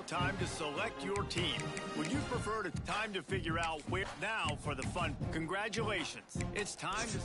time to select your team. Would you prefer time to figure out where now for the fun? Congratulations. It's time to...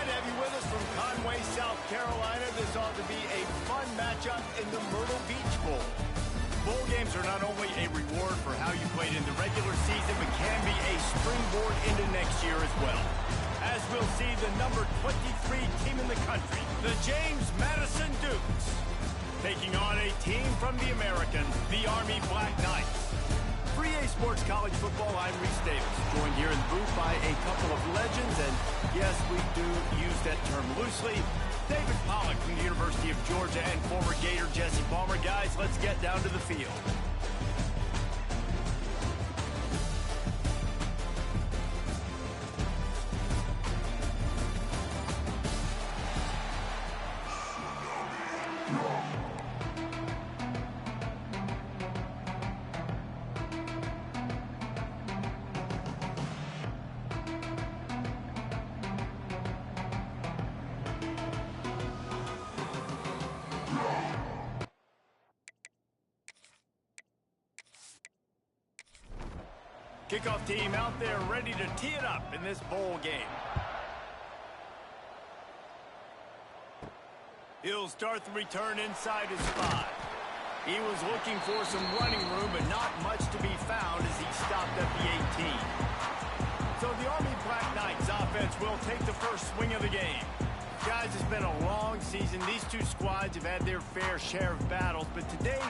Glad to have you with us from Conway, South Carolina. This ought to be a fun matchup in the Myrtle Beach Bowl. Bowl games are not only a reward for how you played in the regular season, but can be a springboard into next year as well. As we'll see the number 23 team in the country, the James Madison Dukes, taking on a team from the American, the Army Black Knights. For EA Sports College Football, I'm Reese Davis, joined here in the booth by a couple of legends, and yes, we do use that term loosely. David Pollack from the University of Georgia and former Gator Jesse Palmer. Guys, let's get down to the field. Kickoff team out there ready to tee it up in this bowl game. He'll start the return inside his 5. He was looking for some running room, but not much to be found as he stopped at the 18. So the Army Black Knights offense will take the first swing of the game. Guys, it's been a long season. These two squads have had their fair share of battles, but today,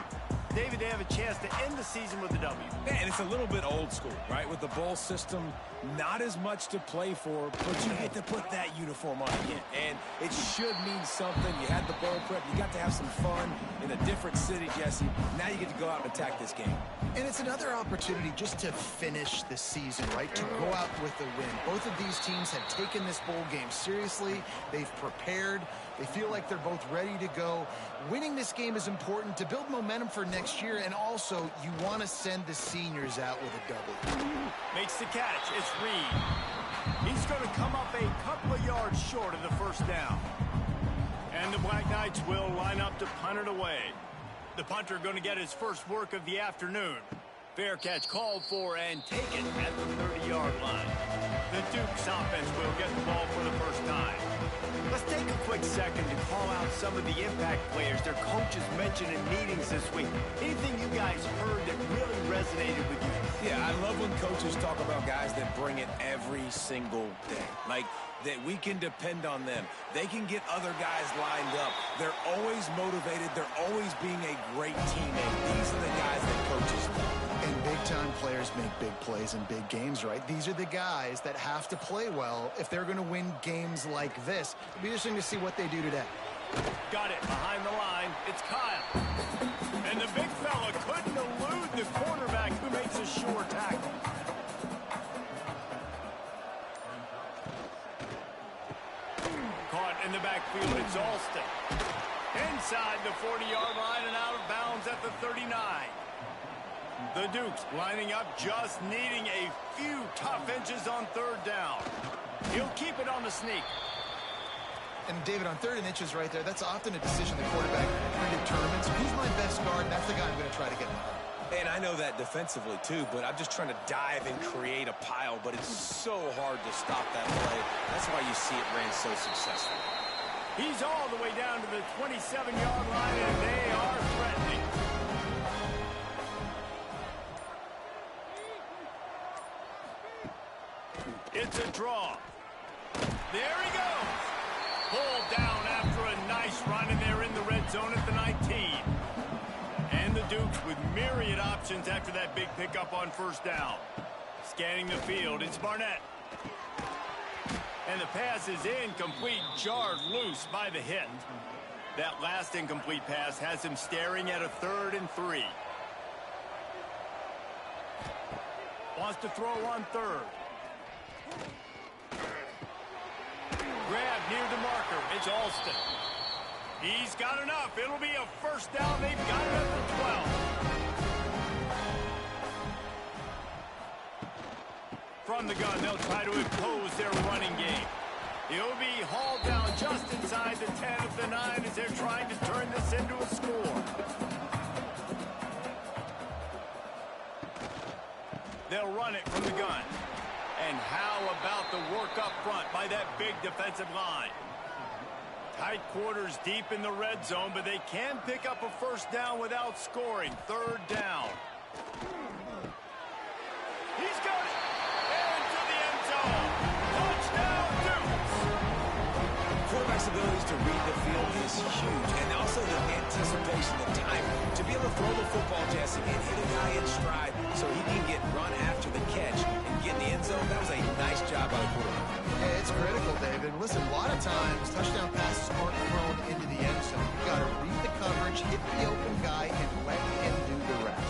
David, they have a chance to end the season with a W. Yeah, and it's a little bit old school, right? With the bowl system, not as much to play for, but you had to put that uniform on again. And it should mean something. You had the bowl prep. You got to have some fun in a different city, Jesse. Now you get to go out and attack this game. And it's another opportunity just to finish the season, right? To go out with a win. Both of these teams have taken this bowl game seriously. They've prepared. They feel like they're both ready to go. Winning this game is important to build momentum for next year, and also you want to send the seniors out with a W. Makes the catch. It's Reed. He's going to come up a couple of yards short of the first down. And the Black Knights will line up to punt it away. The punter going to get his first work of the afternoon. Fair catch called for and taken at the 30-yard line. The Dukes offense will get the ball for the first time. Let's take a quick second to call out some of the impact players their coaches mentioned in meetings this week. Anything you guys heard that really resonated with you? Yeah, I love when coaches talk about guys that bring it every single day. Like, that we can depend on them. They can get other guys lined up. They're always motivated. They're always being a great teammate. These are the guys that coaches love. And big-time players make big plays in big games, right? These are the guys that have to play well if they're going to win games like this. It'll be interesting to see what they do today. Got it behind the line. It's Kyle. And the big fella couldn't elude the cornerback who makes a sure tackle. Caught in the backfield, it's Alston. Inside the 40-yard line and out of bounds at the 39. The Dukes lining up, just needing a few tough inches on third down. He'll keep it on the sneak. And David, on 3rd and inches right there, that's often a decision the quarterback predetermines. Who's my best guard? That's the guy I'm going to try to get in the hole. And I know that defensively, too, but I'm just trying to dive and create a pile, but it's so hard to stop that play. That's why you see it ran so successful. He's all the way down to the 27-yard line, and they are threatening. It's a draw. There he goes. Pulled down after a nice run, and they're in the red zone at the 19. And the Dukes with myriad options after that big pickup on first down. Scanning the field, it's Barnett. And the pass is incomplete, jarred loose by the hit. That last incomplete pass has him staring at a 3rd and 3. Wants to throw on 3rd. Grab near the marker. It's Alston. He's got enough. It'll be a first down. They've got it at the 12. From the gun, they'll try to impose their running game. He'll be hauled down just inside the 10 of the 9 as they're trying to turn this into a score. They'll run it from the gun. And how about the work up front by that big defensive line? Tight quarters deep in the red zone, but they can pick up a first down without scoring. Third down. He's got it. Into the end zone. Touchdown, Dukes. Quarterback's abilities to read the field is huge, and also the anticipation, the timing. To be able to throw the football, Jesse, and hit a guy in stride so he can get run after the catch and get in the end zone, that was a nice job by the quarterback. Hey, it's critical, David. Listen, a lot of times, touchdown passes aren't thrown into the end zone. You've got to read the coverage, hit the open guy, and let him do the rest.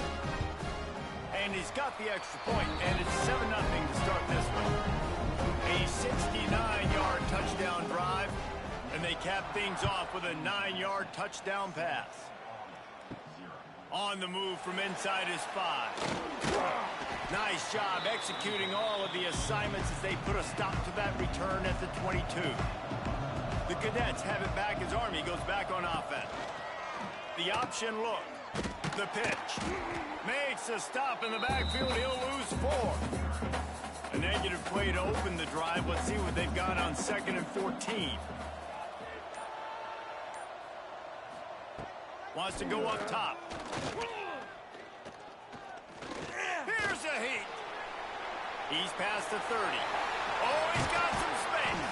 And he's got the extra point, and it's 7-0 to start this one. A 69-yard touchdown drive, and they cap things off with a 9-yard touchdown pass. On the move from inside his 5. Nice job executing all of the assignments as they put a stop to that return at the 22. The Cadets have it back as Army goes back on offense. The option look. The pitch. Makes a stop in the backfield. He'll lose 4. A negative play to open the drive. Let's see what they've got on 2nd and 14. Wants to go up top. Here's a heat. He's past the 30. Oh, he's got some space.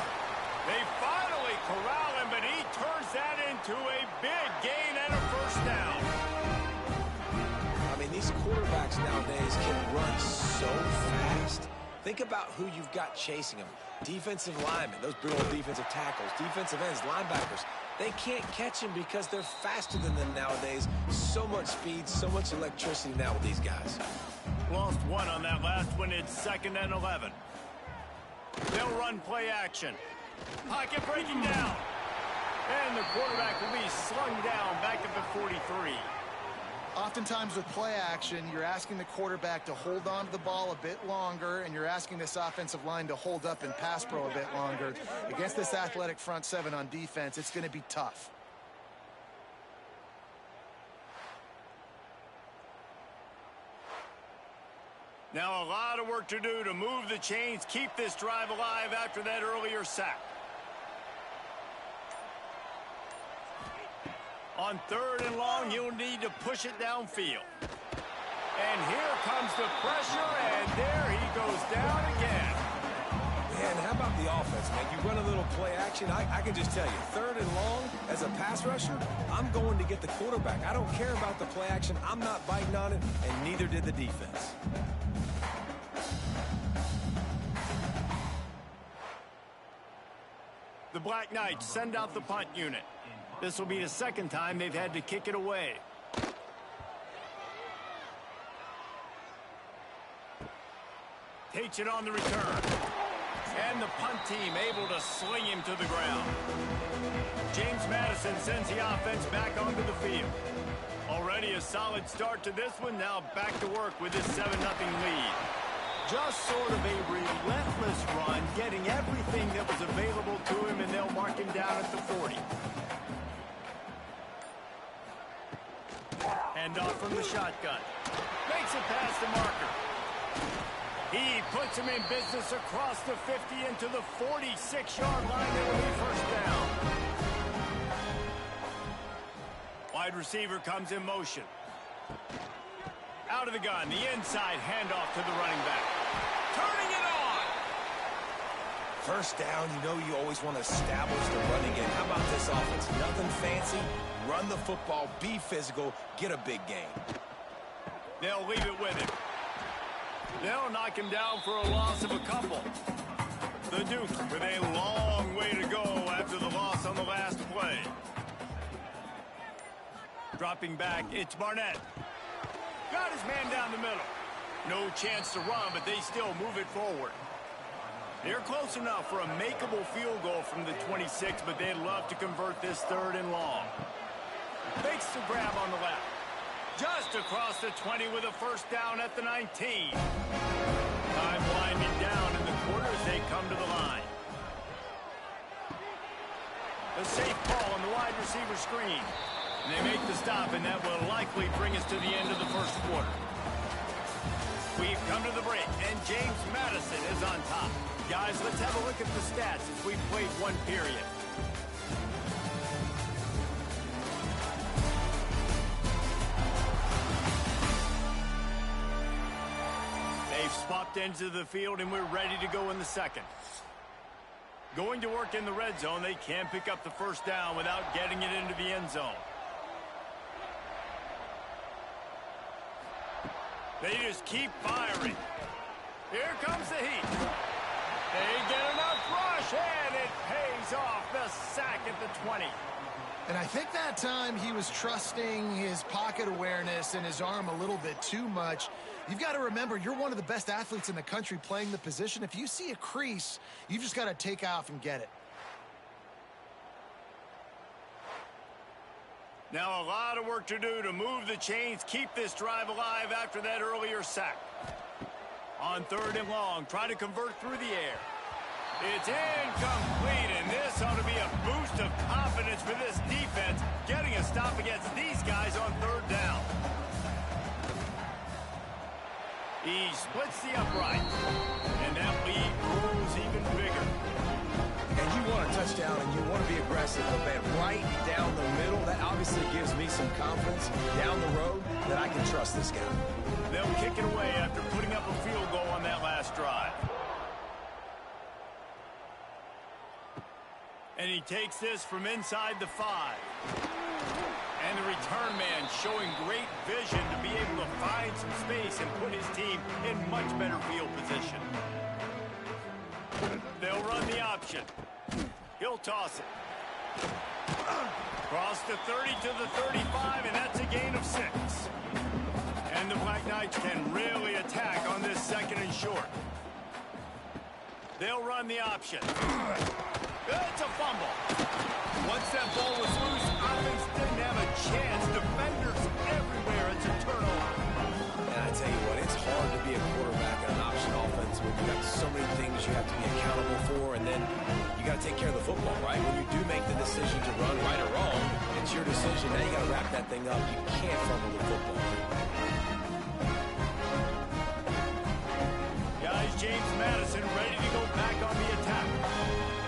They finally corral him, but he turns that into a big gain and a first down. I mean, these quarterbacks nowadays can run so fast. Think about who you've got chasing them. Defensive linemen, those brutal defensive tackles, defensive ends, linebackers. They can't catch him because they're faster than them nowadays. So much speed, so much electricity now with these guys. Lost 1 on that last one. It's 2nd and 11. They'll run play action. Pocket breaking down. And the quarterback will be slung down back at the 43. Oftentimes with play action, you're asking the quarterback to hold on to the ball a bit longer, and you're asking this offensive line to hold up and pass pro a bit longer. Against this athletic front 7 on defense, it's going to be tough. Now a lot of work to do to move the chains, keep this drive alive after that earlier sack. On 3rd and long, you'll need to push it downfield. And here comes the pressure, and there he goes down again. Man, how about the offense, man? You run a little play action. I can just tell you, 3rd and long, as a pass rusher, I'm going to get the quarterback. I don't care about the play action. I'm not biting on it, and neither did the defense. The Black Knights send out the punt unit. This will be the 2nd time they've had to kick it away. Takes it on the return. And the punt team able to sling him to the ground. James Madison sends the offense back onto the field. Already a solid start to this one. Now back to work with this 7-0 lead. Just sort of a relentless run, getting everything that was available to him, and they'll mark him down at the 40. Hand off from the shotgun. Makes it past the marker. He puts him in business across the 50 into the 46-yard line. It'll be first down. Wide receiver comes in motion. Out of the gun, the inside handoff to the running back. Turning it on. First down, you know you always want to establish the running game. How about this offense? Nothing fancy. Run the football, be physical, get a big gain. They'll leave it with him. They'll knock him down for a loss of a couple. The Dukes with a long way to go after the loss on the last play. Dropping back, it's Barnett. Got his man down the middle. No chance to run, but they still move it forward. They're close enough for a makeable field goal from the 26, but they'd love to convert this 3rd and long. Makes the grab on the left. Just across the 20 with a first down at the 19. Time winding down in the quarter as they come to the line. A safe ball on the wide receiver screen. And they make the stop, and that will likely bring us to the end of the first quarter. We've come to the break, and James Madison is on top. Guys, let's have a look at the stats as we've played one period. They've swapped ends of the field, and we're ready to go in the second. Going to work in the red zone, they can't pick up the first down without getting it into the end zone. They just keep firing. Here comes the heat. They get enough rush, and it pays off. The sack at the 20. And I think that time he was trusting his pocket awareness and his arm a little bit too much. You've got to remember, you're one of the best athletes in the country playing the position. If you see a crease, you've just got to take off and get it. Now a lot of work to do to move the chains, keep this drive alive after that earlier sack. On 3rd and long, try to convert through the air. It's incomplete, and this ought to be a boost of confidence for this defense, getting a stop against these guys on 3rd down. He splits the upright, and that lead grows even bigger. And you want a touchdown, and you want to be aggressive, but man, right down the middle, that obviously gives me some confidence down the road that I can trust this guy. They'll kick it away after putting up a field goal on that last drive. And he takes this from inside the 5. And the return man showing great vision to be able to find some space and put his team in much better field position. They'll run the option. He'll toss it. Cross the 30 to the 35, and that's a gain of 6. And the Black Knights can really attack on this 2nd and short. They'll run the option. It's a fumble. Once that ball was loose, offense didn't have a chance. Defenders everywhere. It's a turnover. And I tell you what, it's hard to be a quarterback in an option offense when you've got so many things you have to be accountable for, and then you got to take care of the football, right? When you do make the decision to run right or wrong, it's your decision. Now you got to wrap that thing up. You can't fumble the football. Guys, James Madison ready to go back on the attack.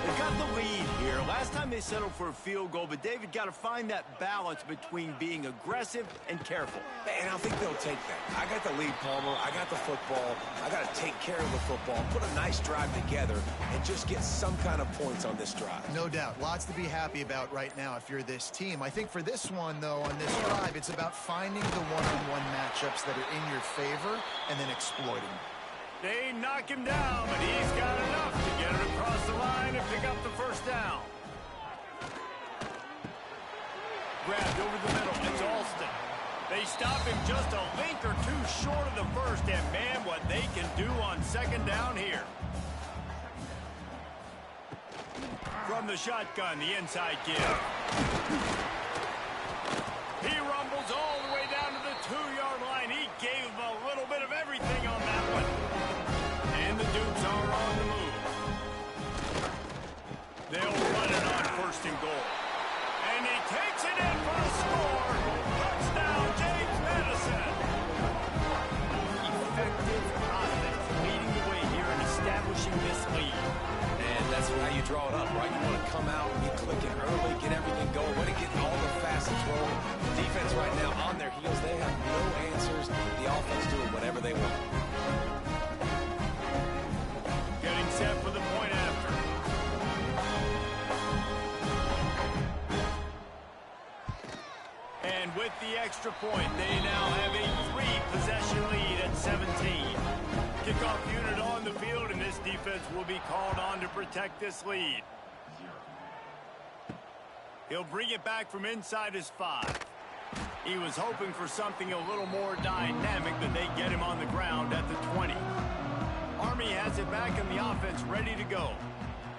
They got the lead here. Last time they settled for a field goal, but David got to find that balance between being aggressive and careful. And I think they'll take that. I got the lead, Palmer. I got the football. I got to take care of the football, put a nice drive together, and just get some kind of points on this drive. No doubt. Lots to be happy about right now if you're this team. I think for this one, though, on this drive, it's about finding the one-on-one matchups that are in your favor and then exploiting them. They knock him down, but he's got enough to get it across the line and pick up the first down. Grabbed over the middle. It's Alston. They stop him just a link or two short of the first, and man, what they can do on 2nd down here. From the shotgun, the inside give. He rumbles all the way down to the 2-yard line. He gave him a little bit of everything on that one. And the Dukes are on the move. They'll run it on 1st and goal. And he takes it in for a score. Touchdown, James Madison. Effective offense leading the way here and establishing this lead. And that's how you draw it up, right? You want to come out, get clicking early, get everything going, want to get all the facets rolling. The defense right now on their heels, they have no answers. The offense doing whatever they want. Getting set for the point after. And with the extra point, they now have a 3-possession lead at 17. Kickoff unit on the field, and this defense will be called on to protect this lead. He'll bring it back from inside his 5. He was hoping for something a little more dynamic, but they get him on the ground at the 20. Army has it back in the offense ready to go.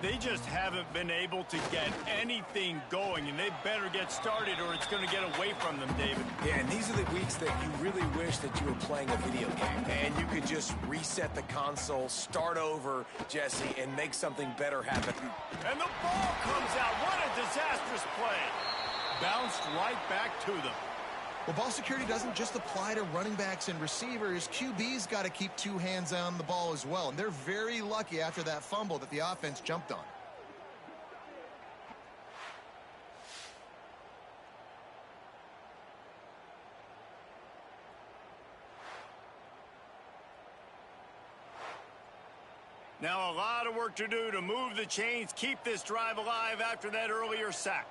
They just haven't been able to get anything going, and they better get started or it's going to get away from them, David. Yeah, and these are the weeks that you really wish that you were playing a video game, and you could just reset the console, start over, Jesse, and make something better happen. And the ball comes out. What a disastrous play. Bounced right back to them. Well, ball security doesn't just apply to running backs and receivers. QB's got to keep two hands on the ball as well. And they're very lucky after that fumble that the offense jumped on. Now a lot of work to do to move the chains, keep this drive alive after that earlier sack.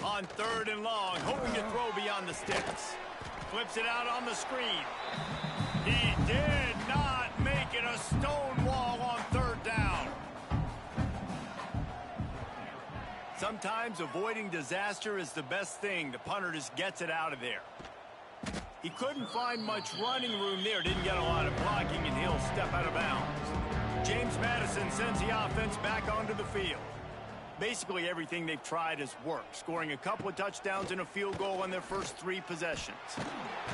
On 3rd and long, hoping to throw beyond the sticks. Flips it out on the screen. He did not make it a stone wall on 3rd down. Sometimes avoiding disaster is the best thing. The punter just gets it out of there. He couldn't find much running room there. Didn't get a lot of blocking, and he'll step out of bounds. James Madison sends the offense back onto the field. Basically everything they've tried has worked, scoring a couple of touchdowns and a field goal on their first 3 possessions.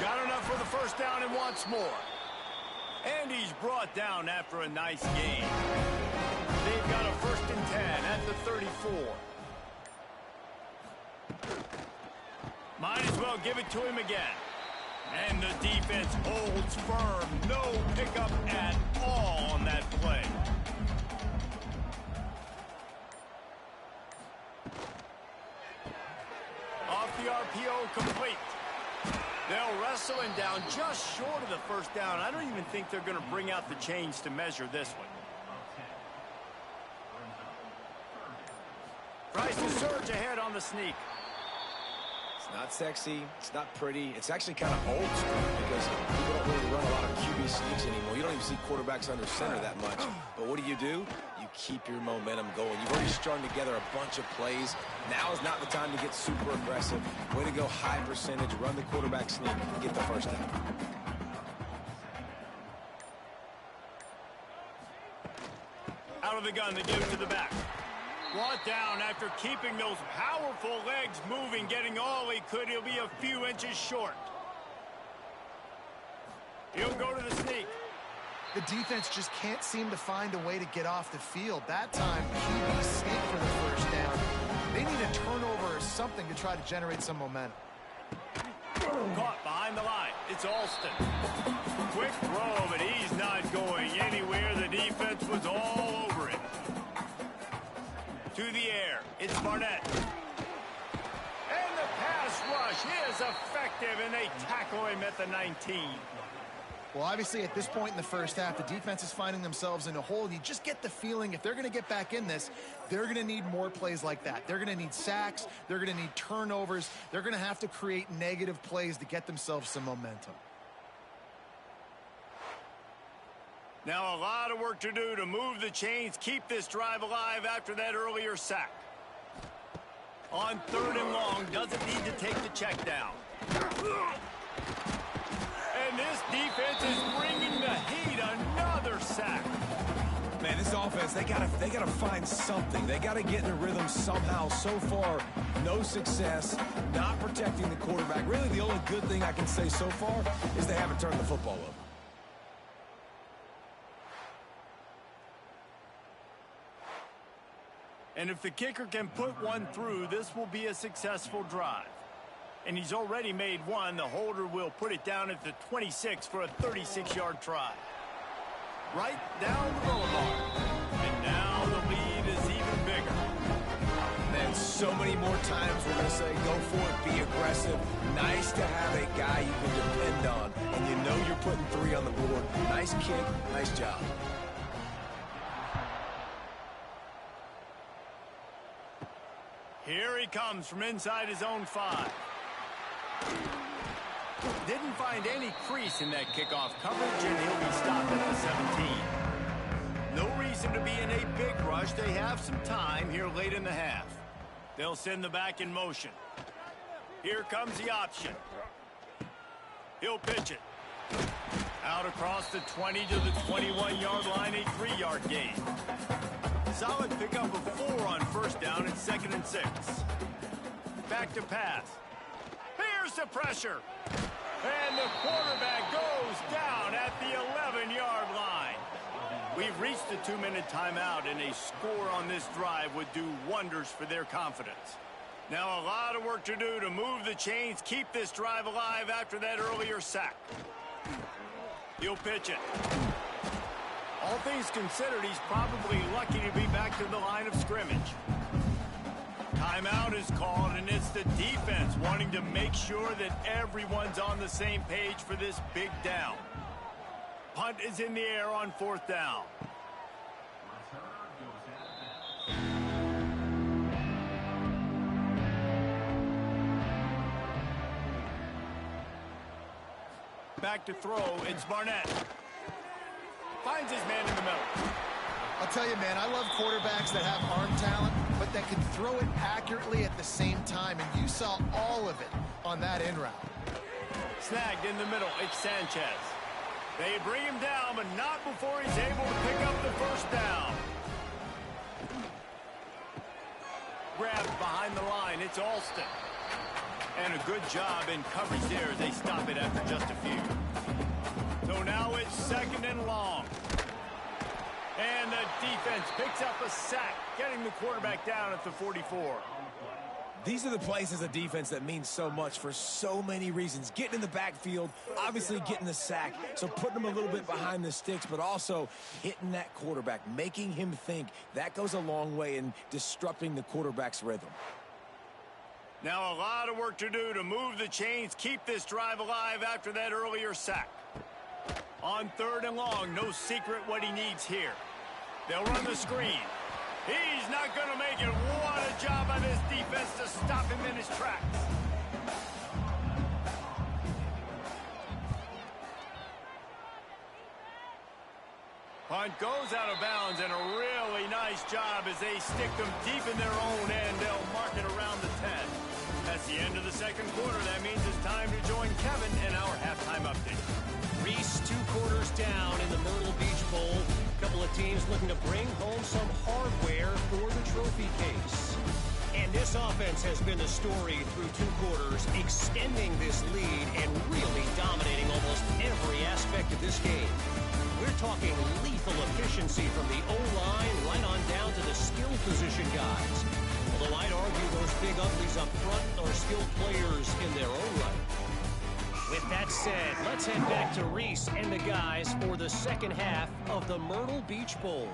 Got enough for the first down and wants more. And he's brought down after a nice gain. They've got a 1st and 10 at the 34. Might as well give it to him again. And the defense holds firm. No pickup at all on that play. Off the RPO, complete. They'll wrestle him down just short of the first down. I don't even think they're going to bring out the chains to measure this one. Tries to surge ahead on the sneak. It's not sexy. It's not pretty. It's actually kind of old school because people don't really run a lot of QB sneaks anymore. You don't even see quarterbacks under center that much. But what do? You keep your momentum going. You've already strung together a bunch of plays. Now is not the time to get super aggressive. Way to go high percentage, run the quarterback sneak, get the first down. Out of the gun, they give it to the back. Brought down after keeping those powerful legs moving, getting all he could. He'll be a few inches short. He'll go to the sneak. The defense just can't seem to find a way to get off the field. That time, QB sneak for the first down. They need a turnover or something to try to generate some momentum. Caught behind the line. It's Alston. Quick throw, but he's not going anywhere. The defense was all over it. To the air. It's Barnett. And the pass rush is effective, and they tackle him at the 19. Well, obviously, at this point in the first half, the defense is finding themselves in a hole. You just get the feeling if they're going to get back in this, they're going to need more plays like that. They're going to need sacks. They're going to need turnovers. They're going to have to create negative plays to get themselves some momentum. Now a lot of work to do to move the chains, keep this drive alive after that earlier sack. On 3rd and long, doesn't need to take the check down. And this defense is bringing the heat. Another sack. Man, this offense, they gotta find something. They gotta get in a rhythm somehow. So far, no success, not protecting the quarterback. Really, the only good thing I can say so far is they haven't turned the football over. And if the kicker can put one through, this will be a successful drive. And he's already made one. The holder will put it down at the 26 for a 36-yard try. Right down the boulevard. And now the lead is even bigger. Man, so many more times we're going to say, go for it, be aggressive. Nice to have a guy you can depend on. And you know you're putting 3 on the board. Nice kick, nice job. Here he comes from inside his own 5. Didn't find any crease in that kickoff coverage, and he'll be stopped at the 17. No reason to be in a big rush. They have some time here late in the half. They'll send the back in motion. Here comes the option. He'll pitch it. Out across the 20 to the 21-yard line, a 3-yard gain. Solid pickup of 4 on first down and 2nd and 6. Back to pass. Here's the pressure. And the quarterback goes down at the 11-yard line. We've reached the 2-minute timeout, and a score on this drive would do wonders for their confidence. Now a lot of work to do to move the chains, keep this drive alive after that earlier sack. He'll pitch it. All things considered, he's probably lucky to be back to the line of scrimmage. Timeout is called, and it's the defense wanting to make sure that everyone's on the same page for this big down. Punt is in the air on 4th down. Back to throw, it's Barnett. Finds his man in the middle. I'll tell you, man, I love quarterbacks that have arm talent, but that can throw it accurately at the same time, and you saw all of it on that in route. Snagged in the middle, it's Sanchez. They bring him down, but not before he's able to pick up the first down. Grabbed behind the line, it's Alston. And a good job in coverage there as they stop it after just a few. So now it's 2nd and long. And the defense picks up a sack, getting the quarterback down at the 44. These are the plays as a defense that mean so much for so many reasons. Getting in the backfield, obviously getting the sack, so putting them a little bit behind the sticks, but also hitting that quarterback, making him think. That goes a long way in disrupting the quarterback's rhythm. Now a lot of work to do to move the chains, keep this drive alive after that earlier sack. On 3rd and long, no secret what he needs here. They'll run the screen. He's not going to make it. What a job by this defense to stop him in his tracks. Punt goes out of bounds, and a really nice job as they stick them deep in their own end. They'll mark it around the 10. That's the end of the 2nd quarter. That means it's time to join Kevin in our halftime update. Reese, 2 quarters down in the Myrtle Beach Bowl. A couple of teams looking to bring home some hardware for the trophy case. And this offense has been the story through 2 quarters, extending this lead and really dominating almost every aspect of this game. We're talking lethal efficiency from the O-line right on down to the skill position guys. Although I'd argue those big uglies up front are skilled players in their own right. With that said, let's head back to Reese and the guys for the 2nd half of the Myrtle Beach Bowl.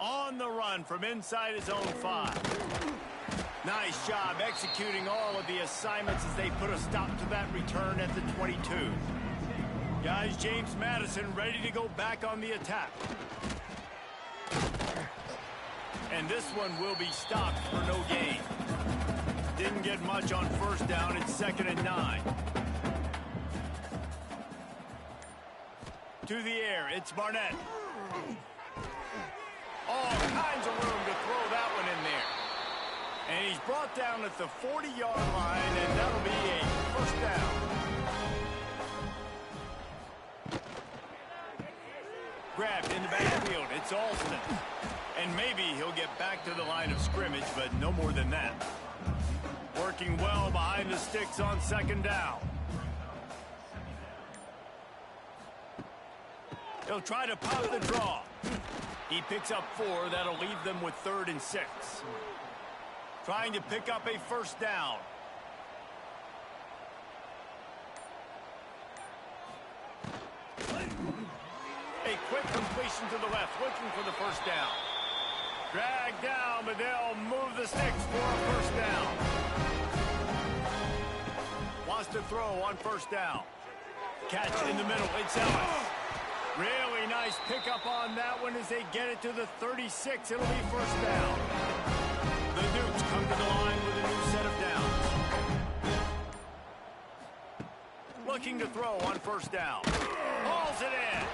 On the run from inside his own 5. Nice job executing all of the assignments as they put a stop to that return at the 22. Guys, James Madison ready to go back on the attack. And this one will be stopped for no gain. Didn't get much on 1st down. It's 2nd and 9. To the air, it's Barnett. All kinds of room to throw that one in there. And he's brought down at the 40-yard line, and that'll be a 1st down. Grabbed in the backfield, it's Alston. And maybe he'll get back to the line of scrimmage, but no more than that. Working well behind the sticks on 2nd down. He'll try to pop the draw. He picks up 4. That'll leave them with 3rd and 6. Trying to pick up a 1st down. A quick completion to the left, looking for the 1st down. Dragged down, but they'll move the sticks for a 1st down. Wants to throw on 1st down. Catch in the middle, it's Ellis. Really nice pickup on that one as they get it to the 36. It'll be 1st down. The Dukes come to the line with a new set of downs. Looking to throw on 1st down. Hauls it in.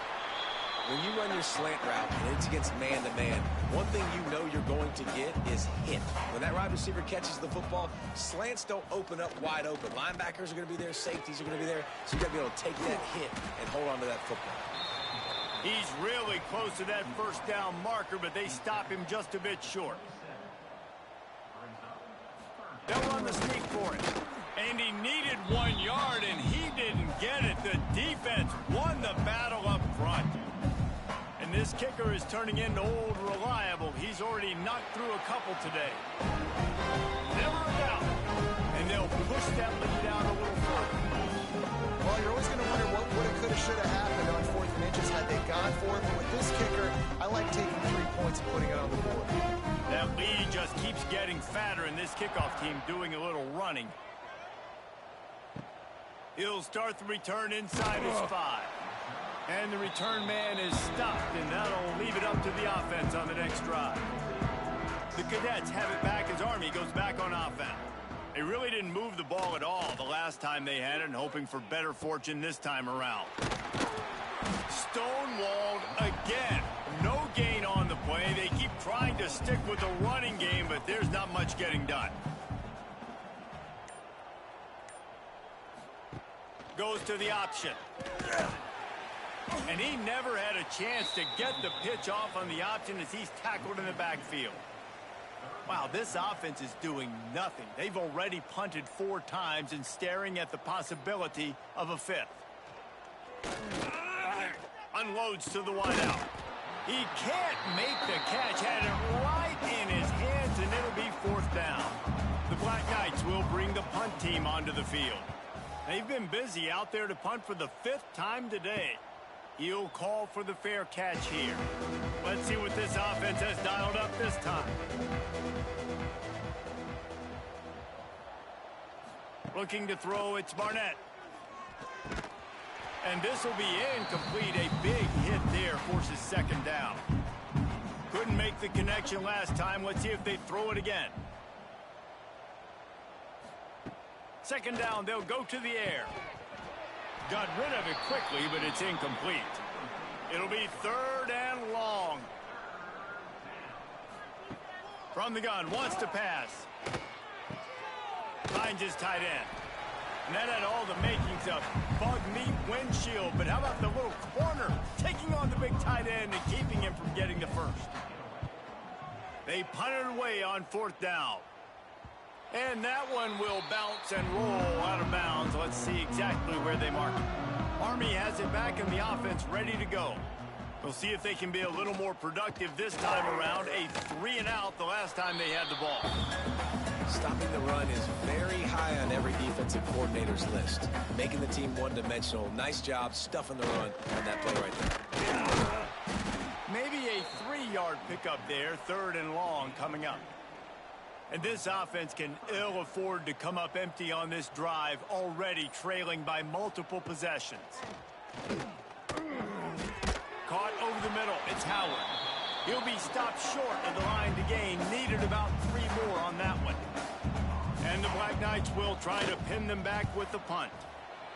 When you run your slant route and it's against man-to-man, one thing you know you're going to get is hit. When that wide receiver catches the football, slants don't open up wide open. Linebackers are going to be there, safeties are going to be there, so you got to be able to take that hit and hold on to that football. He's really close to that 1st down marker, but they stop him just a bit short. They'll run the sneak for it. And he needed 1 yard, and he didn't get it. The defense won the battle up front. And this kicker is turning into old reliable. He's already knocked through a couple today. Never a doubt. And they'll push that lead down a little further. Well, you're always going to wonder what woulda, coulda, shoulda happened on 4th and inches had they gone for it. But with this kicker, I like taking 3 points and putting it on the board. That lead just keeps getting fatter, and this kickoff team doing a little running. He'll start the return inside his 5. And the return man is stopped, and that'll leave it up to the offense on the next drive. The Cadets have it back as Army goes back on offense. They really didn't move the ball at all the last time they had it, and hoping for better fortune this time around. Stonewalled again. No gain on the play. They keep trying to stick with the running game, but there's not much getting done. Goes to the option. And he never had a chance to get the pitch off on the option as he's tackled in the backfield. Wow, this offense is doing nothing. They've already punted 4 times and staring at the possibility of a 5th. Unloads to the wideout. He can't make the catch. Had it right in his hands, and it'll be 4th down. The Black Knights will bring the punt team onto the field. They've been busy out there to punt for the 5th time today. He'll call for the fair catch here. Let's see what this offense has dialed up this time. Looking to throw, it's Barnett. And this will be incomplete. A big hit there forces 2nd down. Couldn't make the connection last time. Let's see if they throw it again. 2nd down, they'll go to the air. Got rid of it quickly, but it's incomplete. It'll be 3rd and long. From the gun, wants to pass. Finds his tight end. And that had all the makings of bug meat windshield. But how about the little corner taking on the big tight end and keeping him from getting the 1st? They punted away on 4th down. And that one will bounce and roll out of bounds. Let's see exactly where they mark it. Army has it back in the offense, ready to go. We'll see if they can be a little more productive this time around. A 3 and out the last time they had the ball. Stopping the run is very high on every defensive coordinator's list. Making the team one-dimensional. Nice job stuffing the run on that play right there. Maybe a 3-yard pickup there, 3rd and long coming up. And this offense can ill afford to come up empty on this drive, already trailing by multiple possessions. Caught over the middle. It's Howard. He'll be stopped short at the line to gain. Needed about 3 more on that one. And the Black Knights will try to pin them back with the punt.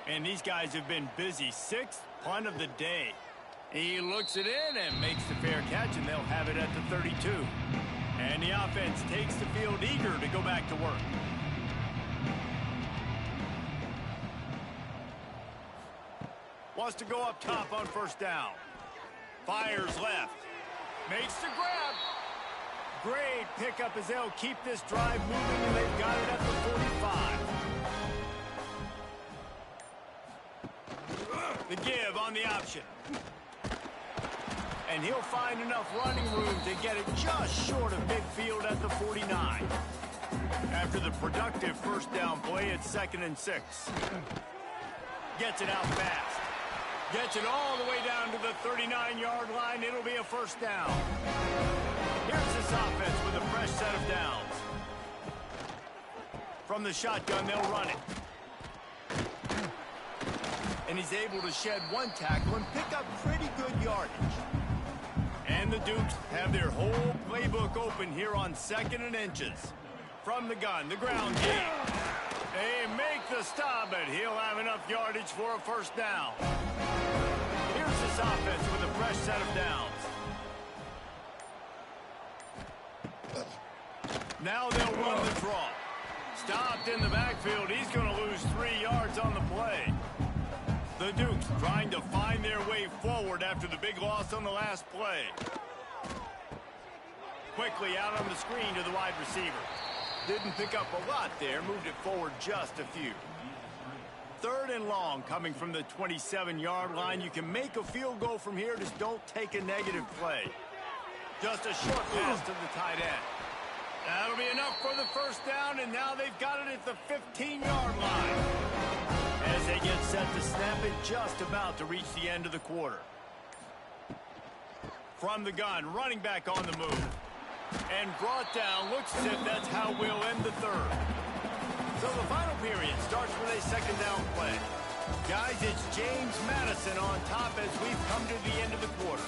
And these guys have been busy. 6th punt of the day. He looks it in and makes the fair catch, and they'll have it at the 32. And the offense takes the field eager to go back to work. Wants to go up top on 1st down. Fires left. Makes the grab. Great pickup as they'll keep this drive moving, and they've got it at the 45. The give on the option. And he'll find enough running room to get it just short of midfield at the 49. After the productive 1st down play, it's 2nd and 6. Gets it out fast. Gets it all the way down to the 39-yard line. It'll be a 1st down. Here's this offense with a fresh set of downs. From the shotgun, they'll run it. And he's able to shed 1 tackle and pick up pretty good yardage. And the Dukes have their whole playbook open here on 2nd and inches. From the gun, the ground game. They make the stop, but he'll have enough yardage for a 1st down. Here's this offense with a fresh set of downs. Now they'll run the draw. Stopped in the backfield. He's going to lose 3 yards on the play. The Dukes trying to find their way forward after the big loss on the last play. Quickly out on the screen to the wide receiver. Didn't pick up a lot there. Moved it forward just a few. 3rd and long coming from the 27-yard line. You can make a field goal from here. Just don't take a negative play. Just a short pass to the tight end. That'll be enough for the first down, and now they've got it at the 15-yard line. As they get set to snap it, just about to reach the end of the quarter. From the gun, running back on the move. And brought down. Looks as if that's how we'll end the 3rd. So the final period starts with a 2nd down play. Guys, it's James Madison on top as we've come to the end of the quarter.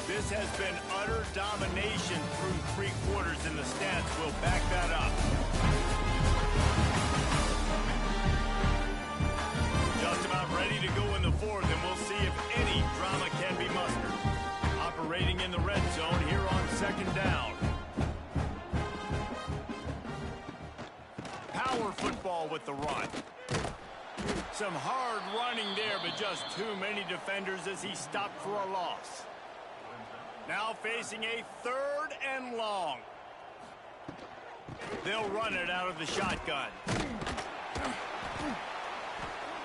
This has been utter domination through 3 quarters, and the stats will back that up. Just about ready to go in the 4th, and we'll see if any drama can be mustered. Operating in the red zone here on 2nd down. Power football with the run. Some hard running there, but just too many defenders as he stopped for a loss. Now facing a 3rd and long. They'll run it out of the shotgun.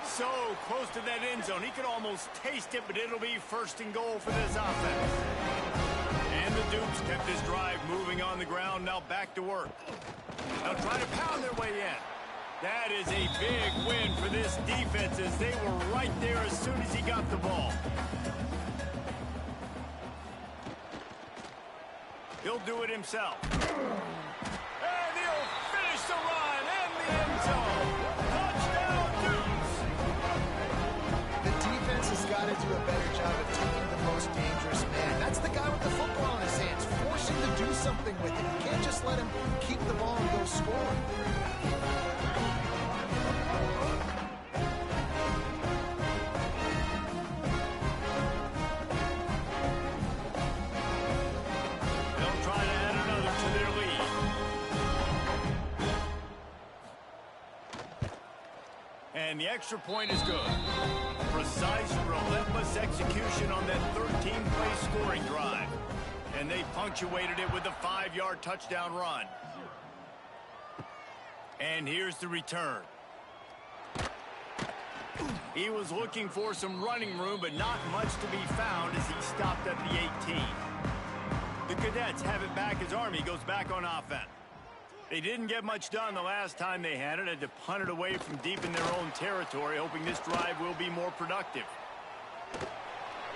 So close to that end zone. He could almost taste it, but it'll be 1st and goal for this offense. And the Dukes kept this drive moving on the ground. Now back to work. They'll try to pound their way in. That is a big win for this defense as they were right there as soon as he got the ball. He'll do it himself. And he'll finish the run in the end zone. Touchdown, Dukes! The defense has got to do a better job of taking the most dangerous man. That's the guy with the football in his hands. Force him to do something with it. You can't just let him keep the ball and go score. And the extra point is good. Precise, relentless execution on that 13-play scoring drive. And they punctuated it with a 5-yard touchdown run. And here's the return. He was looking for some running room, but not much to be found as he stopped at the 18. The Cadets have it back as Army goes back on offense. They didn't get much done the last time they had it. Had to punt it away from deep in their own territory, hoping this drive will be more productive.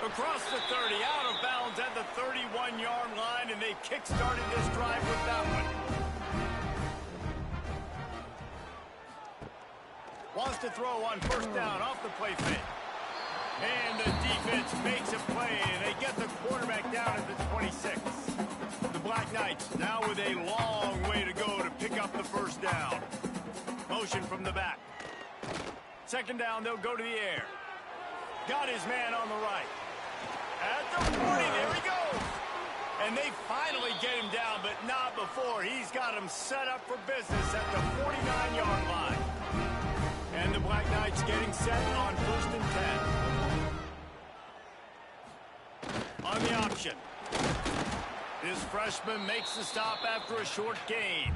Across the 30, out of bounds at the 31-yard line, and they kick-started this drive with that one. Wants to throw on 1st down off the play fake. And the defense makes a play, and they get the quarterback down at the 26. The Black Knights now with a long way to go to pick up the 1st down. Motion from the back. 2nd down, they'll go to the air. Got his man on the right. At the 40, there he goes. And they finally get him down, but not before. He's got him set up for business at the 49-yard line. And the Black Knights getting set on 1st and 10. On the option. This freshman makes the stop after a short gain.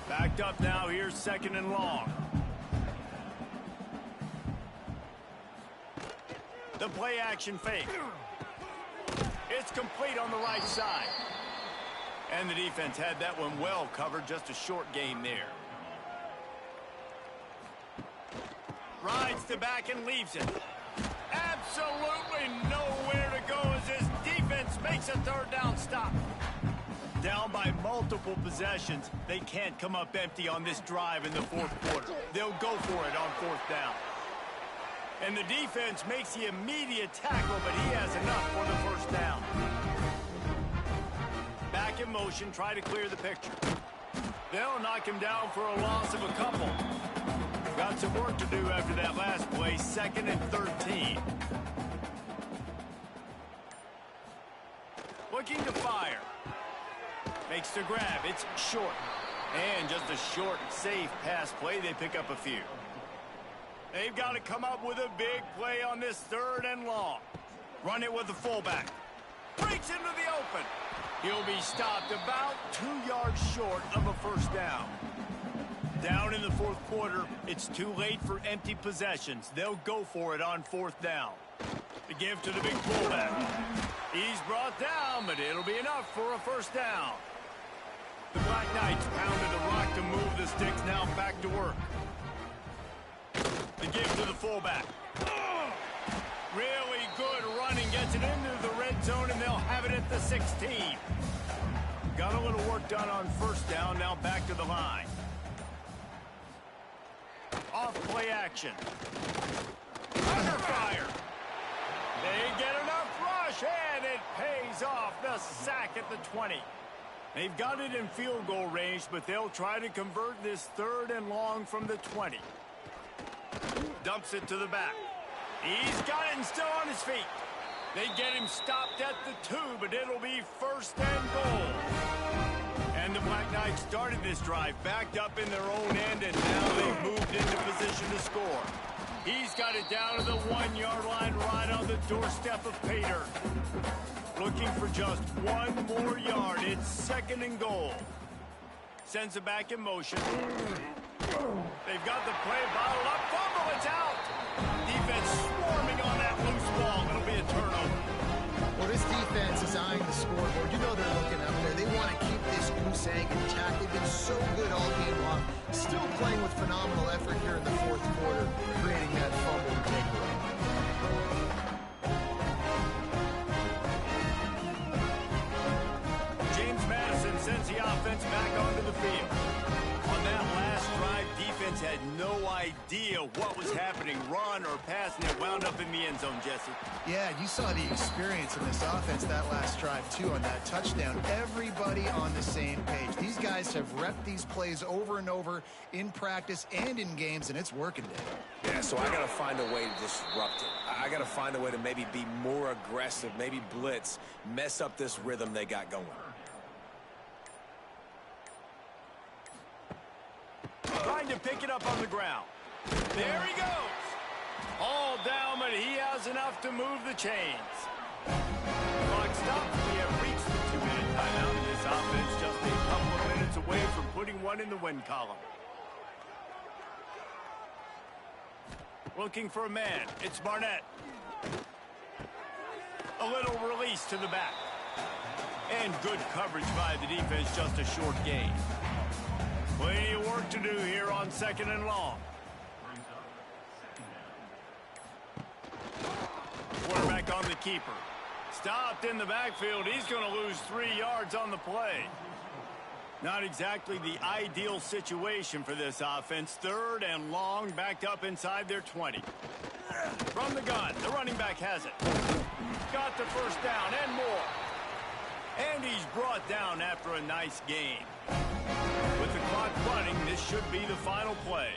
Backed up now, here's 2nd and long. The play action fake. It's complete on the right side. And the defense had that one well covered, just a short gain there. Rides the back and leaves it. Absolutely nowhere to go as this defense makes a 3rd down stop. Down by multiple possessions, they can't come up empty on this drive in the 4th quarter. They'll go for it on 4th down. And the defense makes the immediate tackle, but he has enough for the 1st down. Back in motion, try to clear the picture. They'll knock him down for a loss of a couple. Got some work to do after that last play, 2nd and 13. Looking to fire. Makes the grab. It's short. And just a short, safe pass play. They pick up a few. They've got to come up with a big play on this 3rd and long. Run it with the fullback. Breaks into the open. He'll be stopped about 2 yards short of a 1st down. Down in the fourth quarter, it's too late for empty possessions. They'll go for it on fourth down. The give to the big fullback. He's brought down, but it'll be enough for a first down. The Black Knights pounded the rock to move the sticks, now back to work. The give to the fullback. Really good running, gets it into the red zone, and they'll have it at the 16. Got a little work done on first down, now back to the line. Off play action. Under fire. They get enough rush, and it pays off. The sack at the 20. They've got it in field goal range, but they'll try to convert this third and long from the 20. Dumps it to the back. He's got it and still on his feet. They get him stopped at the 2, but it'll be first and goal. And the Black Knights started this drive backed up in their own end, and now they've moved into position to score. He's got it down to the 1-yard line right on the doorstep of Pater. Looking for just one more yard. It's second and goal. Sends it back in motion. They've got the play bottled up. Fumble, it's out. Defense swarming on that loose ball. It'll be a turnover. Well, this defense is eyeing the scoreboard. You know they're looking up there. They want to keep this goose egg intact. They've been so good all game long. Still playing with phenomenal effort here in the fourth quarter, creating that fumble and takeaway. James Madison sends the offense back onto the field. On that last drive, defense had no idea what was happening, run or pass, and it wound up in the end zone, Jesse. Yeah, you saw the experience in this offense that last drive, too, on that touchdown. Everybody on the same page. These guys have repped these plays over and over in practice and in games, and it's working, Dave. Yeah, so I got to find a way to disrupt it. I got to find a way to maybe be more aggressive, maybe blitz, mess up this rhythm they got going. Trying to pick it up on the ground. There he goes. All down, but he has enough to move the chains. Clock stopped. We have reached the 2-minute timeout. This offense just a couple of minutes away from putting one in the win column. Looking for a man. It's Barnett. A little release to the back. And good coverage by the defense, just a short gain. Plenty of work to do here on second and long. Quarterback on the keeper. Stopped in the backfield. He's going to lose 3 yards on the play. Not exactly the ideal situation for this offense. Third and long, backed up inside their 20. From the gun, the running back has it. Got the first down and more. And he's brought down after a nice gain. With the clock running, this should be the final play.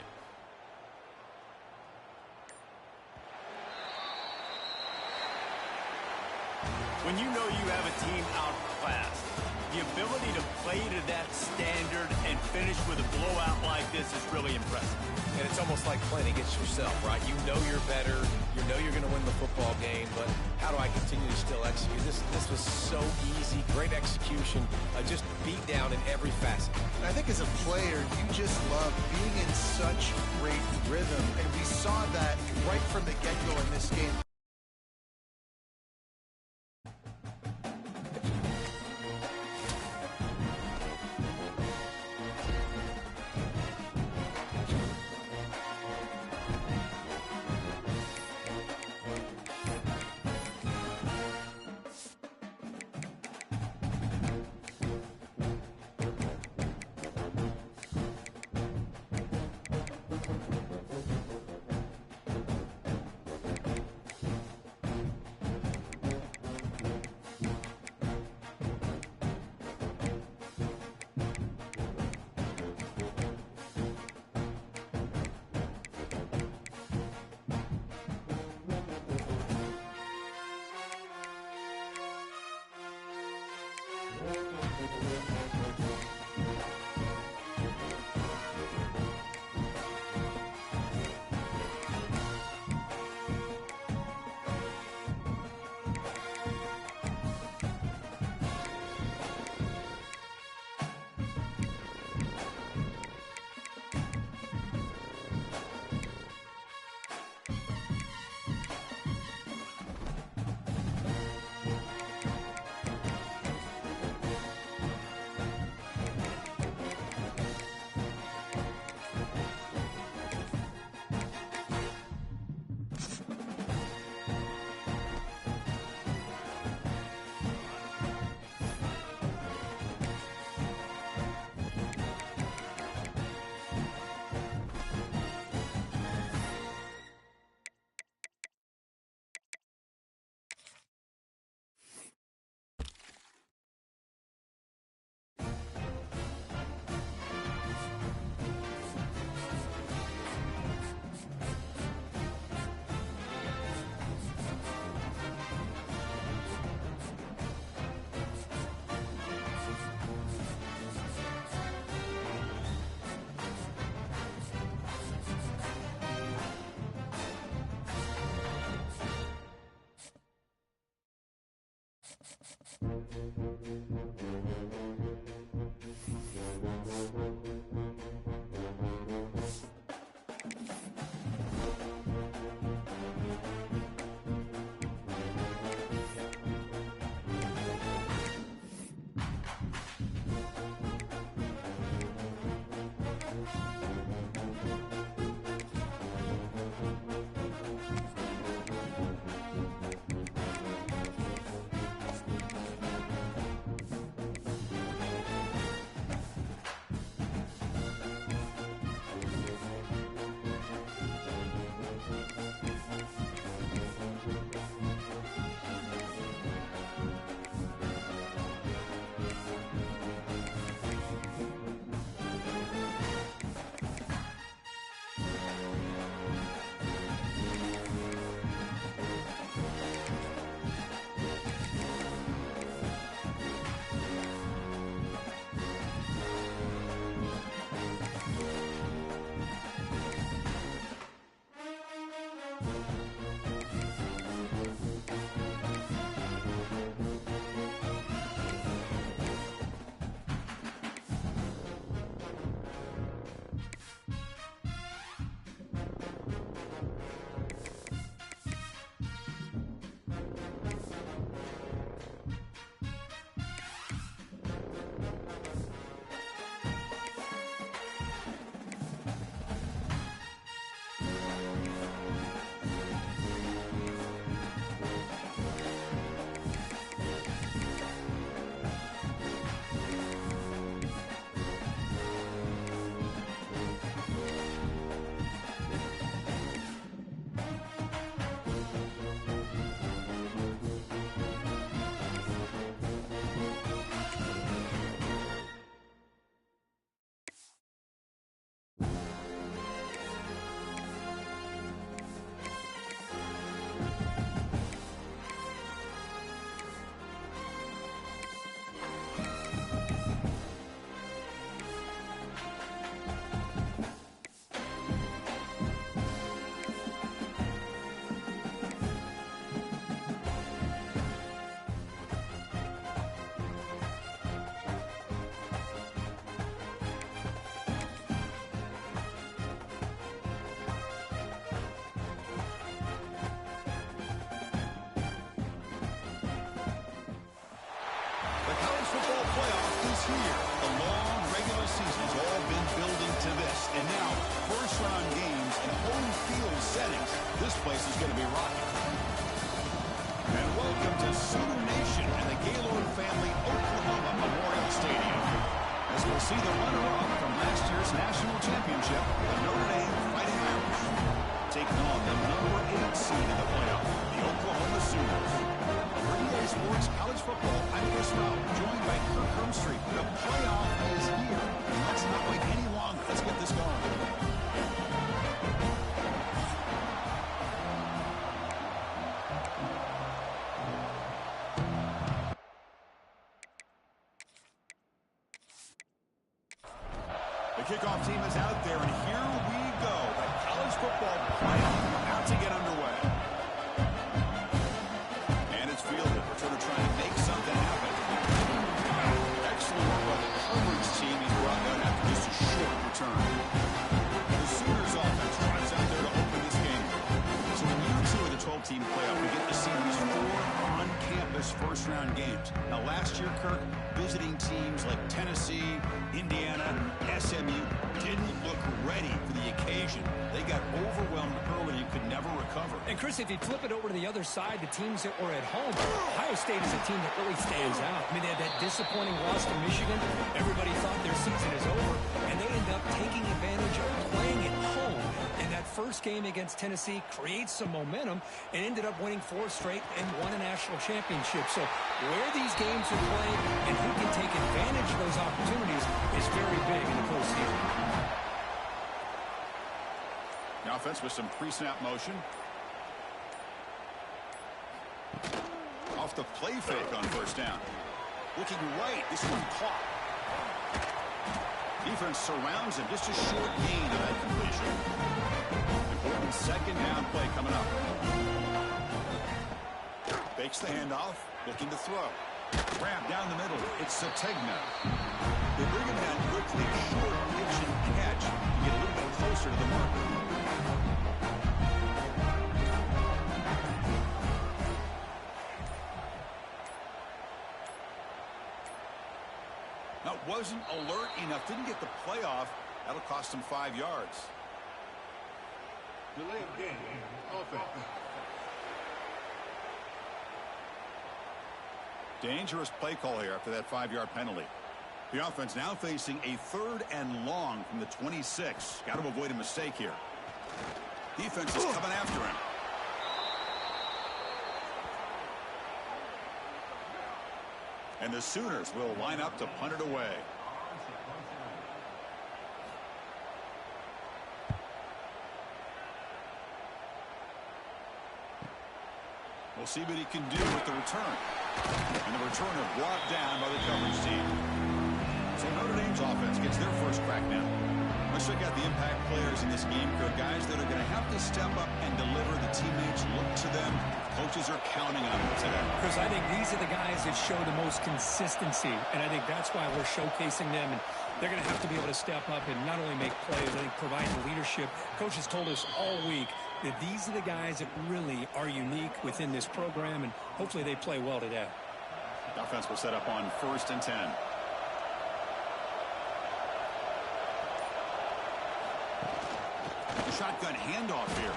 When you know you have a team outclassed, the ability to play to that standard and finish with a blowout like this is really impressive. And it's almost like playing against yourself, right? You know you're better. You know you're going to win the football game, but how do I continue to still execute? This was so easy, great execution, just beat down in every facet. And I think as a player, you just love being in such great rhythm, and we saw that right from the get-go in this game. Football playoff is here. The long regular season's all been building to this. And now, first-round games in home field settings. This place is going to be rocking. And welcome to Sooner Nation and the Gaylord family Oklahoma Memorial Stadium. As we'll see the runner-up from last year's national championship, the Notre Dame Fighting Irish, taking on the number 8 seed in the playoff, the Oklahoma Sooners. For EA Sports College Football, I'm Chris Rao, joined by Kirk Hermstreet. The playoff is here, and let's not wait any longer. Let's get this going. The kickoff team is out there, and here we go. The college football playoff about to get underway. And it's fielded. Returner trying to make something happen. Excellent work by the coverage team. He's brought out after just a short return. The Sooners offense drives out there to open this game. So in year 2 of the 12-team playoff, we get to see these 4 on-campus first-round games. Now, last year, Kirk, visiting teams like Tennessee, Indiana, SMU didn't look ready for the occasion. They got overwhelmed early and could never recover. And, Chris, if you flip it over to the other side, the teams that were at home, Ohio State is a team that really stands out. I mean, they had that disappointing loss to Michigan. Everybody thought their season is over, and they end up taking advantage of playing at home. And that first game against Tennessee creates some momentum and ended up winning 4 straight and won a national championship. So where these games are played and who can take advantage of those opportunities is very big in the postseason. The offense with some pre-snap motion. Off the play fake on first down. Looking right. This one caught. Defense surrounds him. Just a short gain on that completion. Important second down play coming up. Fakes the handoff, looking to throw. Grab down the middle. It's Sategna. They bring him down quickly. Short pitch and catch to get a little bit closer to the marker. Now, wasn't alert enough. Didn't get the play off. That'll cost him 5 yards. Delay of game. Offense. Dangerous play call here after that 5-yard penalty. The offense now facing a 3rd and long from the 26. Got to avoid a mistake here. Defense is coming after him. And the Sooners will line up to punt it away. We'll see what he can do with the return. And the returner brought down by the coverage team. So Notre Dame's offense gets their first crack now. Let's check out the impact players in this game, Kirk. Guys that are going to have to step up and deliver. The teammates look to them. Coaches are counting on them today. Chris, I think these are the guys that show the most consistency, and I think that's why we're showcasing them. And they're going to have to be able to step up and not only make plays, I think provide the leadership. Coach has told us all week that these are the guys that really are unique within this program, and hopefully they play well today. The offense will set up on 1st and 10. Shotgun handoff here.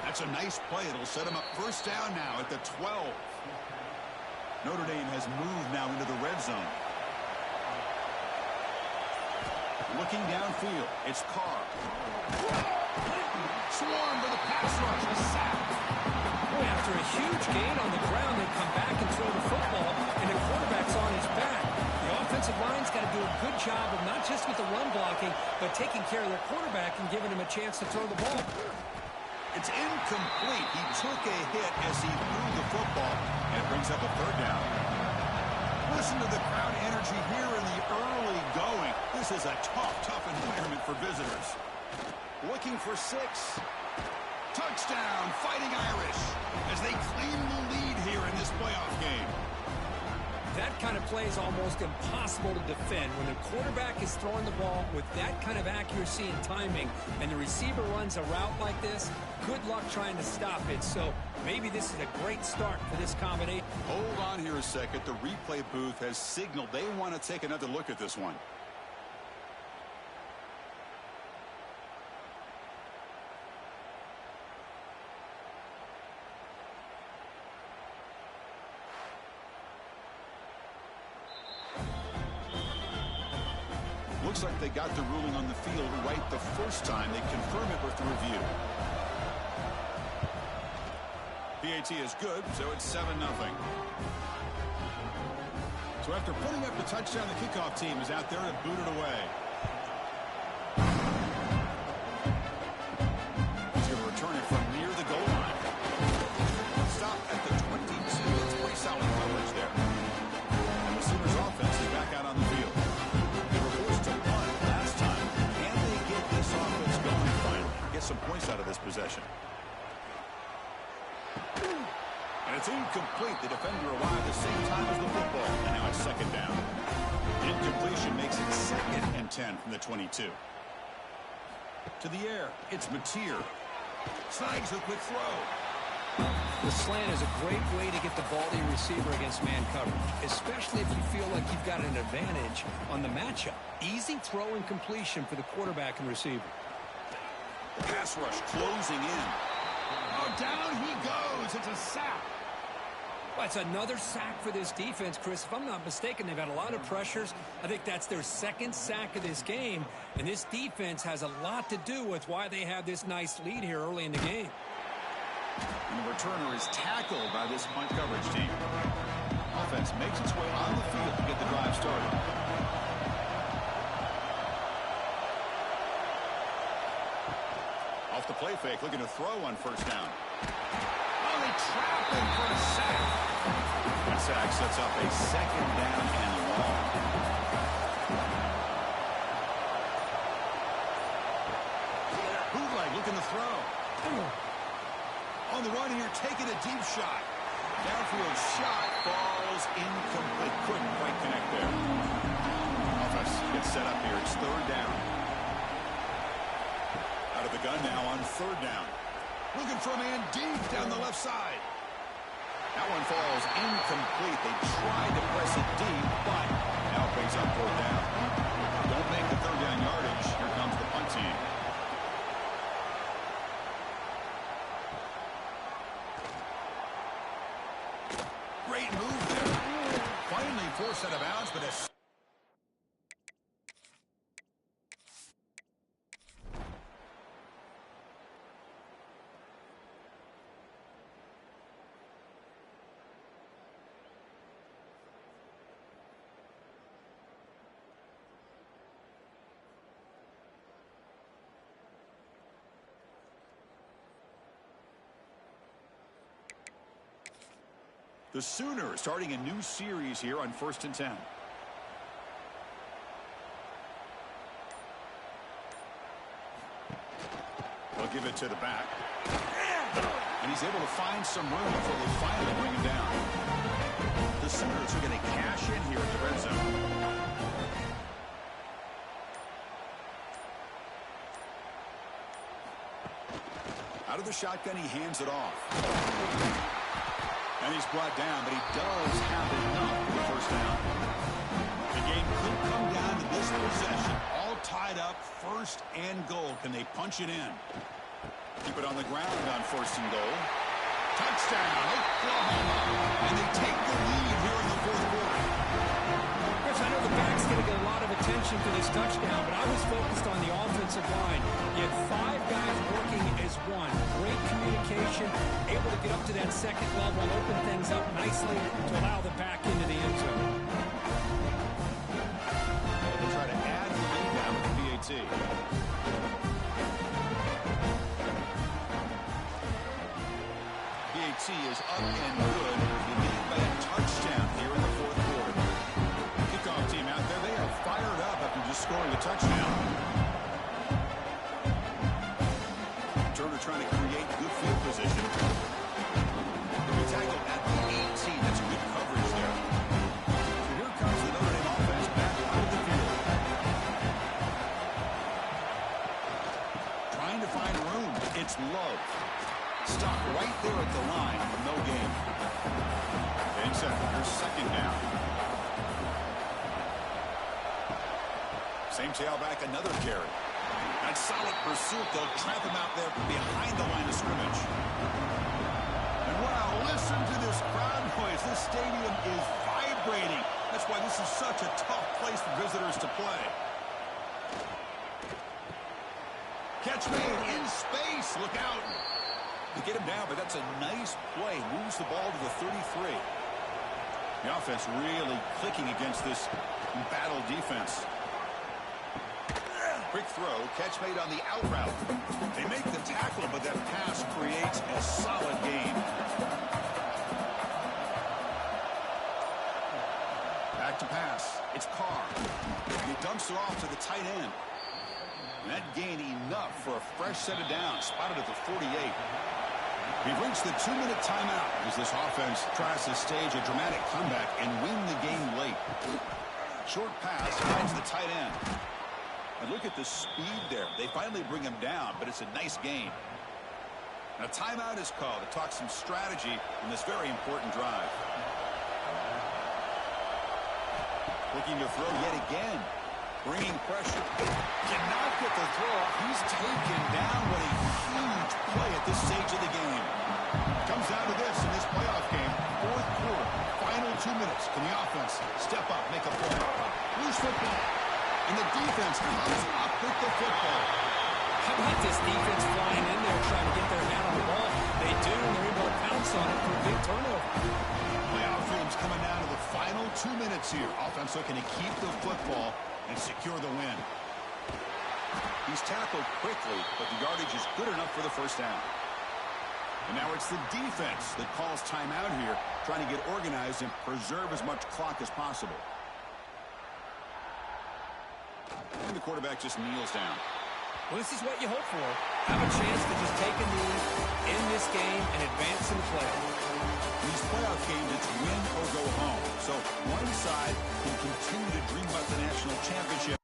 That's a nice play. It'll set him up 1st down now at the 12. Notre Dame has moved now into the red zone. Looking downfield, it's Carr. Swarm for the pass rush, a sack. Boy, after a huge gain on the ground, they come back and throw the football, and the quarterback's on his back. The offensive line's got to do a good job of not just with the run blocking, but taking care of their quarterback and giving him a chance to throw the ball. It's incomplete. He took a hit as he threw the football, and it brings up a 3rd down. Listen to the crowd energy here in the early going. This is a tough environment for visitors. Looking for 6. Touchdown, Fighting Irish, as they claim the lead here in this playoff game. That kind of play is almost impossible to defend. When the quarterback is throwing the ball with that kind of accuracy and timing, and the receiver runs a route like this, good luck trying to stop it. So maybe this is a great start for this combination. Hold on here a second. The replay booth has signaled they want to take another look at this one. Looks like they got the ruling on the field right the first time. They confirm it with the review. PAT is good, so it's 7-0. So after putting up the touchdown, the kickoff team is out there to boot it away. He's going to return it from near the goal line. Stop at the 22. It's pretty solid coverage there. And the Sooners offense is back out on the field. Some points out of this possession. And it's incomplete. The defender arrived the same time as the football. And now it's 2nd down. Incompletion makes it 2nd and 10 from the 22. To the air. It's Mateer. Snags a quick throw. The slant is a great way to get the ball to your receiver against man coverage, especially if you feel like you've got an advantage on the matchup. Easy throw and completion for the quarterback and receiver. Pass rush closing in. Oh, down he goes. It's a sack. Well, it's another sack for this defense, Chris. If I'm not mistaken, they've had a lot of pressures. I think that's their 2nd sack of this game. And this defense has a lot to do with why they have this nice lead here early in the game. And the returner is tackled by this punt coverage team. Offense makes its way on the field to get the drive started. Off the play fake, looking to throw on 1st down. Oh, they trap him for a sack. That sack sets up a 2nd down and long. Bootleg looking to throw. on the run, and you're taking a deep shot. Downfield shot falls incomplete. Couldn't quite connect there. Offense gets set up here. It's third down. Out of the gun now on third down. Looking for a man deep down the left side. That one falls incomplete. They tried to press it deep, but now it brings up fourth down. Don't make the third down yardage. Here comes the punt team. Great move there. Finally forced out of bounds, but it's... The Sooners starting a new series here on 1st and 10. They'll give it to the back. And he's able to find some room before they finally bring him down. The Sooners are going to cash in here at the red zone. Out of the shotgun, he hands it off. And he's brought down, but he does have enough for the first down. The game could come down to this possession. All tied up, 1st and goal. Can they punch it in? Keep it on the ground on 1st and goal. Touchdown, Oklahoma. And they take the lead here in the 4th quarter. Chris, I know the back's going to get a lot of attention for this touchdown, but I was focused on the offensive line. You had 5 guys working as one. Great communication, able to get up to that second level and open things up nicely to allow the back into the end zone. They'll try to add the lead now with the PAT. PAT is up and good. They lead by a touchdown here in the 4th quarter. Kickoff team out there, they are fired up after just scoring a touchdown. Turner trying to create good field position. They'll be tackled at the 18. That's good coverage there. So here comes the Notre Dame offense back out of the field. Trying to find room. It's Love. Stopped right there at the line for no gain. Here's second down. Same tailback, another carry. That solid pursuit, they'll trap him out there behind the line of scrimmage. And wow, listen to this crowd noise. This stadium is vibrating. That's why this is such a tough place for visitors to play. Catch made in space. Look out. They get him down, but that's a nice play. Moves the ball to the 33. The offense really clicking against this battle defense. Quick throw, catch made on the out route. They make the tackle, but that pass creates a solid gain. Back to pass. It's Carr. He dumps it off to the tight end. And that gained enough for a fresh set of downs. Spotted at the 48. We've reached the 2-minute timeout as this offense tries to stage a dramatic comeback and win the game late. Short pass finds the tight end. And look at the speed there. They finally bring him down, but it's a nice gain. Now, timeout is called to talk some strategy in this very important drive. Looking to throw yet again. Bringing pressure. Cannot get the throw off. He's taken down. What a huge play at this stage of the game. Comes down to this in this playoff game. 4th quarter. Final 2 minutes. Can the offense step up, make a play? Loose football. And the defense comes up with the football. How about this defense flying in there trying to get their hand on the ball? They do, and they're able to pounce on it for a big turnover. Playoff game's coming down to the final 2 minutes here. Offense looking to keep the football and secure the win. He's tackled quickly, but the yardage is good enough for the first down. And now it's the defense that calls timeout here, trying to get organized and preserve as much clock as possible. And the quarterback just kneels down. Well, this is what you hope for. Have a chance to just take a knee in this game and win or go home. So one side can continue to dream about the national championship.